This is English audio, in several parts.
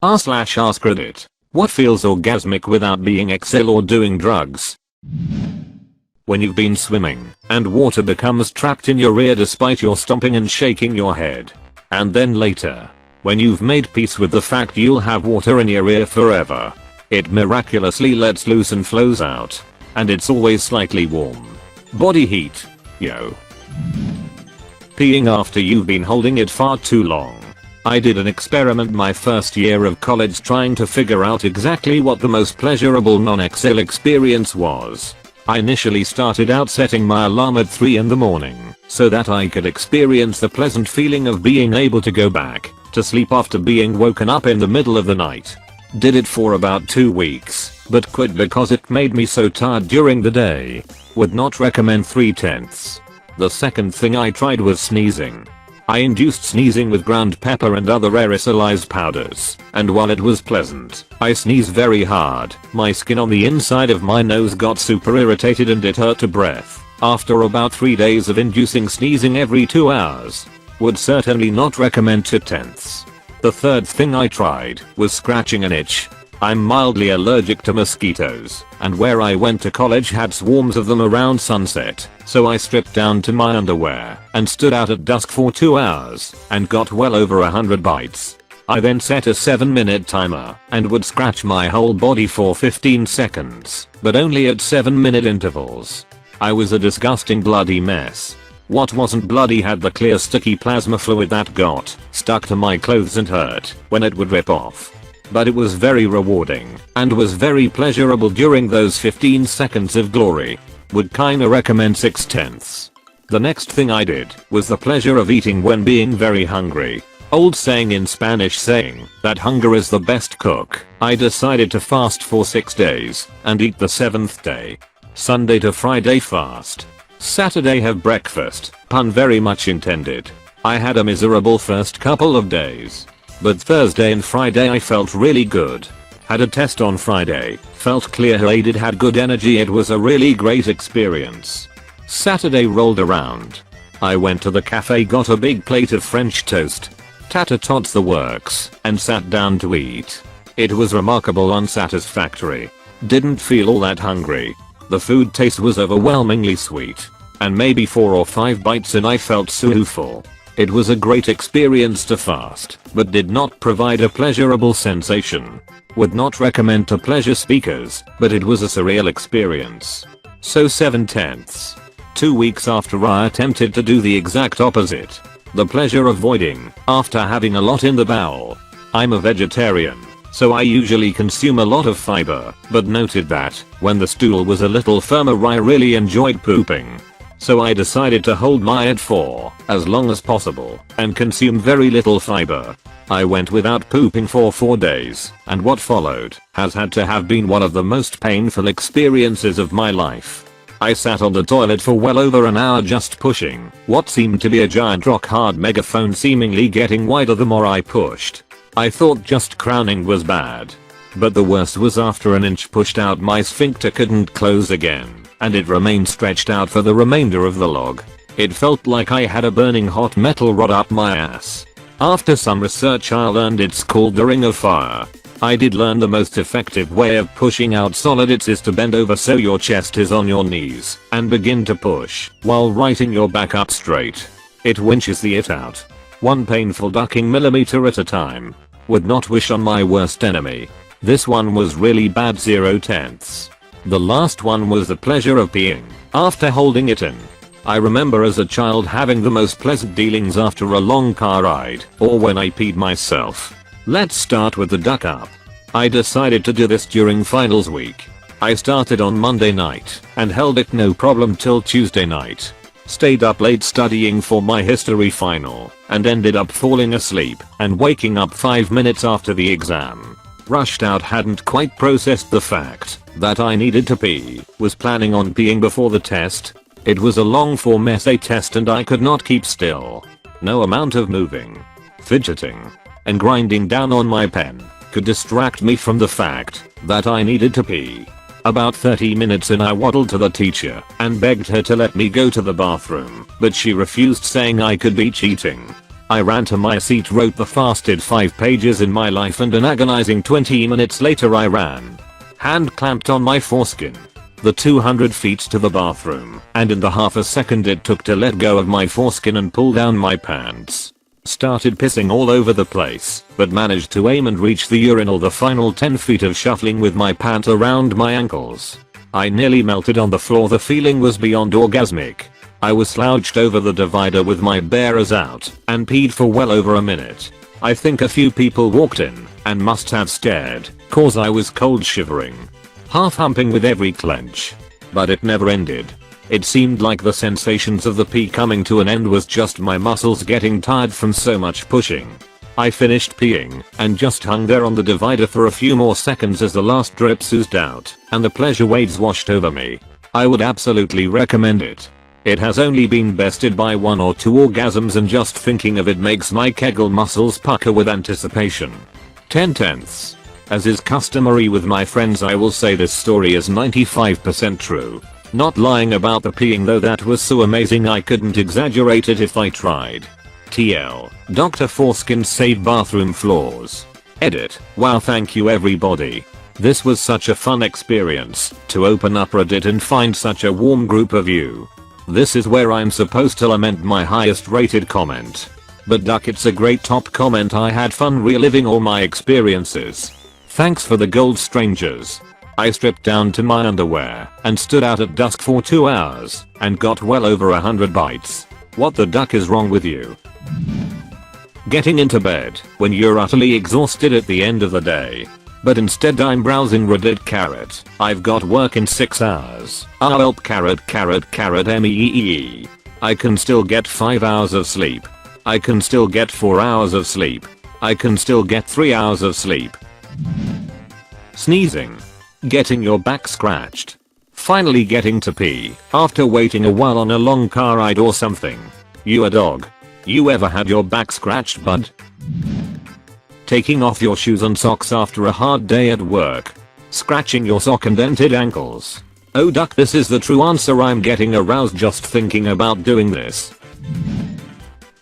r/AskReddit. What feels orgasmic without being XL or doing drugs? When you've been swimming and water becomes trapped in your ear despite your stomping and shaking your head. And then later, when you've made peace with the fact you'll have water in your ear forever, it miraculously lets loose and flows out. And it's always slightly warm. Body heat. Yo. Peeing after you've been holding it far too long. I did an experiment my first year of college trying to figure out exactly what the most pleasurable non-XL experience was. I initially started out setting my alarm at 3 in the morning so that I could experience the pleasant feeling of being able to go back to sleep after being woken up in the middle of the night. Did it for about 2 weeks, but quit because it made me so tired during the day. Would not recommend 3/10. The second thing I tried was sneezing. I induced sneezing with ground pepper and other aerosolized powders, and while it was pleasant, I sneezed very hard. My skin on the inside of my nose got super irritated and it hurt to breath. After about 3 days of inducing sneezing every 2 hours. Would certainly not recommend 2/10. The third thing I tried was scratching an itch. I'm mildly allergic to mosquitoes, and where I went to college had swarms of them around sunset, so I stripped down to my underwear and stood out at dusk for 2 hours and got well over 100 bites. I then set a 7-minute timer and would scratch my whole body for 15 seconds, but only at 7-minute intervals. I was a disgusting bloody mess. What wasn't bloody had the clear sticky plasma fluid that got stuck to my clothes and hurt when it would rip off. But it was very rewarding and was very pleasurable during those 15 seconds of glory. Would kinda recommend 6/10. The next thing I did was the pleasure of eating when being very hungry. Old saying in Spanish saying that hunger is the best cook. I decided to fast for 6 days and eat the 7th day. Sunday to Friday fast. Saturday have breakfast, pun very much intended. I had a miserable first couple of days. But Thursday and Friday I felt really good. Had a test on Friday, felt clear-headed, had good energy, it was a really great experience. Saturday rolled around. I went to the cafe, got a big plate of French toast, tater-tots the works, and sat down to eat. It was remarkable unsatisfactory. Didn't feel all that hungry. The food taste was overwhelmingly sweet. And maybe 4 or 5 bites and I felt so full. It was a great experience to fast, but did not provide a pleasurable sensation. Would not recommend to pleasure speakers, but it was a surreal experience. So 7/10. 2 weeks after I attempted to do the exact opposite. The pleasure of voiding after having a lot in the bowel. I'm a vegetarian, so I usually consume a lot of fiber, but noted that when the stool was a little firmer I really enjoyed pooping. So I decided to hold my head for as long as possible and consume very little fiber. I went without pooping for 4 days, and what followed has had to have been one of the most painful experiences of my life. I sat on the toilet for well over an hour just pushing what seemed to be a giant rock hard megaphone, seemingly getting wider the more I pushed. I thought just crowning was bad. But the worst was after an inch pushed out my sphincter couldn't close again. And it remained stretched out for the remainder of the log. It felt like I had a burning hot metal rod up my ass. After some research I learned it's called the ring of fire. I did learn the most effective way of pushing out solids is to bend over so your chest is on your knees and begin to push while righting your back up straight. It winches the it out. One painful ducking millimeter at a time. Would not wish on my worst enemy. This one was really bad 0/10. The last one was the pleasure of peeing after holding it in. I remember as a child having the most pleasant dealings after a long car ride or when I peed myself. Let's start with the duck up. I decided to do this during finals week. I started on Monday night and held it no problem till Tuesday night. Stayed up late studying for my history final and ended up falling asleep and waking up 5 minutes after the exam. Rushed out, hadn't quite processed the fact that I needed to pee, was planning on peeing before the test. It was a long form essay test and I could not keep still. No amount of moving, fidgeting, and grinding down on my pen could distract me from the fact that I needed to pee. About 30 minutes in I waddled to the teacher and begged her to let me go to the bathroom, but she refused, saying I could be cheating. I ran to my seat, wrote the fastest 5 pages in my life, and an agonizing 20 minutes later I ran. Hand clamped on my foreskin. The 200 feet to the bathroom, and in the half a second it took to let go of my foreskin and pull down my pants. Started pissing all over the place, but managed to aim and reach the urinal the final 10 feet of shuffling with my pant around my ankles. I nearly melted on the floor. The feeling was beyond orgasmic. I was slouched over the divider with my bearers out and peed for well over a minute. I think a few people walked in and must have stared, cause I was cold shivering. Half humping with every clench. But it never ended. It seemed like the sensations of the pee coming to an end was just my muscles getting tired from so much pushing. I finished peeing and just hung there on the divider for a few more seconds as the last drip oozed out and the pleasure waves washed over me. I would absolutely recommend it. It has only been bested by 1 or 2 orgasms, and just thinking of it makes my Kegel muscles pucker with anticipation. 10/10. As is customary with my friends, I will say this story is 95% true. Not lying about the peeing though, that was so amazing I couldn't exaggerate it if I tried. TL. Dr. Foreskin save bathroom floors. Edit. Wow, thank you everybody. This was such a fun experience to open up Reddit and find such a warm group of you. This is where I'm supposed to lament my highest rated comment. But duck, it's a great top comment. I had fun reliving all my experiences. Thanks for the gold, strangers. I stripped down to my underwear and stood out at dusk for 2 hours and got well over 100 bites. What the duck is wrong with you? Getting into bed when you're utterly exhausted at the end of the day. But instead I'm browsing Reddit. Carrot. I've got work in 6 hours. Help. Carrot meee. I can still get 5 hours of sleep. I can still get 4 hours of sleep. I can still get 3 hours of sleep. Sneezing. Getting your back scratched. Finally getting to pee after waiting a while on a long car ride or something. You a dog? You ever had your back scratched, bud? Taking off your shoes and socks after a hard day at work. Scratching your sock and dented ankles. Oh duck, this is the true answer. I'm getting aroused just thinking about doing this.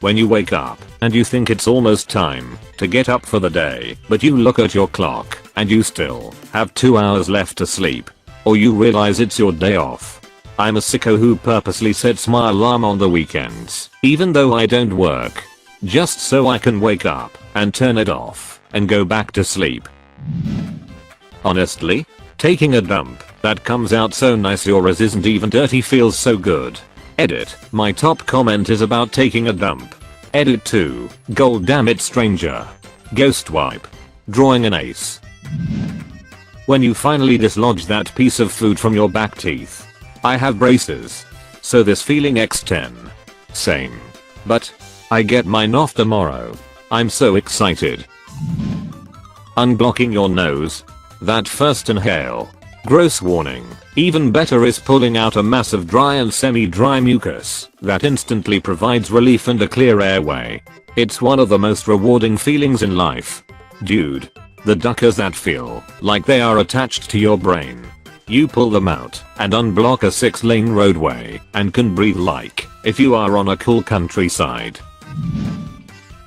When you wake up and you think it's almost time to get up for the day, but you look at your clock and you still have 2 hours left to sleep. Or you realize it's your day off. I'm a sicko who purposely sets my alarm on the weekends, even though I don't work, just so I can wake up and turn it off and go back to sleep. Honestly, taking a dump that comes out so nice yours isn't even dirty feels so good. Edit. My top comment is about taking a dump. Edit 2. Gold, damn it, stranger. Ghost wipe. Drawing an ace. When you finally dislodge that piece of food from your back teeth. I have braces, so this feeling x10. Same. But I get mine off tomorrow. I'm so excited. Unblocking your nose. That first inhale. Gross warning. Even better is pulling out a mass of dry and semi-dry mucus that instantly provides relief and a clear airway. It's one of the most rewarding feelings in life. Dude. The duckers that feel like they are attached to your brain. You pull them out and unblock a 6-lane roadway and can breathe like if you are on a cool countryside.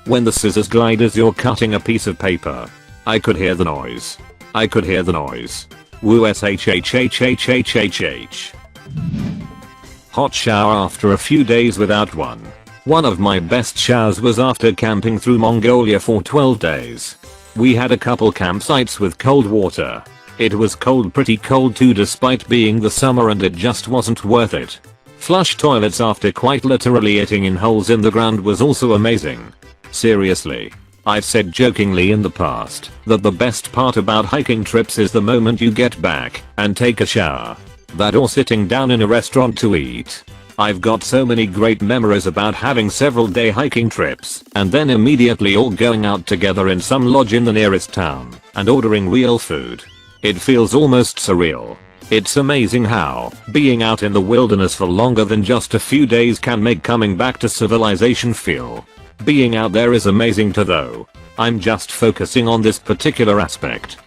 When the scissors glide as you're cutting a piece of paper. I could hear the noise. I could hear the noise. Woo shhhhhhh. Hot shower after a few days without one. One of my best showers was after camping through Mongolia for 12 days. We had a couple campsites with cold water. It was cold, pretty cold too, despite being the summer, and it just wasn't worth it. Flush toilets after quite literally eating in holes in the ground was also amazing. Seriously. I've said jokingly in the past that the best part about hiking trips is the moment you get back and take a shower. That or sitting down in a restaurant to eat. I've got so many great memories about having several day hiking trips and then immediately all going out together in some lodge in the nearest town and ordering real food. It feels almost surreal. It's amazing how being out in the wilderness for longer than just a few days can make coming back to civilization feel. Being out there is amazing too, though. I'm just focusing on this particular aspect.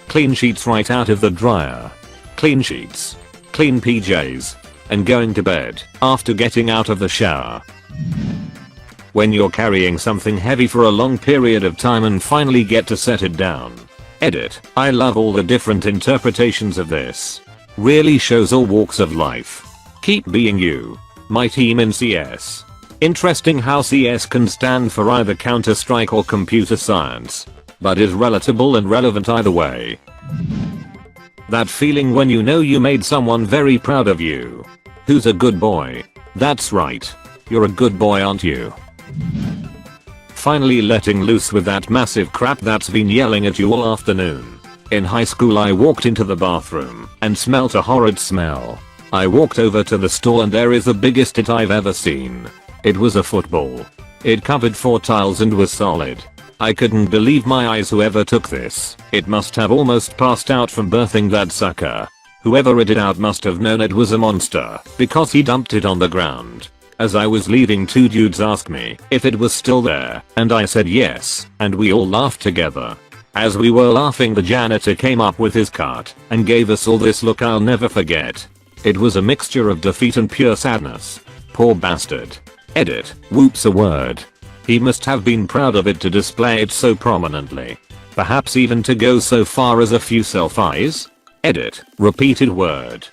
Clean sheets right out of the dryer. Clean sheets. Clean PJs. And going to bed after getting out of the shower. When you're carrying something heavy for a long period of time and finally get to set it down. Edit. I love all the different interpretations of this. Really shows all walks of life. Keep being you. My team in CS. Interesting how CS can stand for either Counter-Strike or computer science. But is relatable and relevant either way. That feeling when you know you made someone very proud of you. Who's a good boy? That's right. You're a good boy, aren't you? Finally letting loose with that massive crap that's been yelling at you all afternoon. In high school I walked into the bathroom and smelt a horrid smell. I walked over to the stall and there is the biggest it I've ever seen. It was a football. It covered 4 tiles and was solid. I couldn't believe my eyes. Whoever took this, it must have almost passed out from birthing that sucker. Whoever it out must have known it was a monster because he dumped it on the ground. As I was leaving, 2 dudes asked me if it was still there and I said yes, and we all laughed together. As we were laughing, the janitor came up with his cart and gave us all this look I'll never forget. It was a mixture of defeat and pure sadness. Poor bastard. Edit. Whoops, a word. He must have been proud of it to display it so prominently. Perhaps even to go so far as a few selfies. Edit. Repeated word.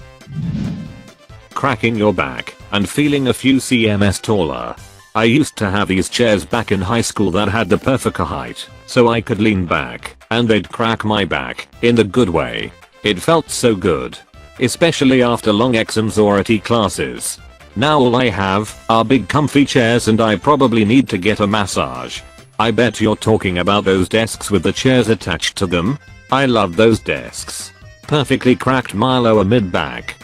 Cracking your back and feeling a few cms taller. I used to have these chairs back in high school that had the perfect height so I could lean back and they'd crack my back in the good way. It felt so good. Especially after long exams or AT classes. Now all I have are big comfy chairs and I probably need to get a massage. I bet you're talking about those desks with the chairs attached to them. I love those desks. Perfectly cracked my lower mid back.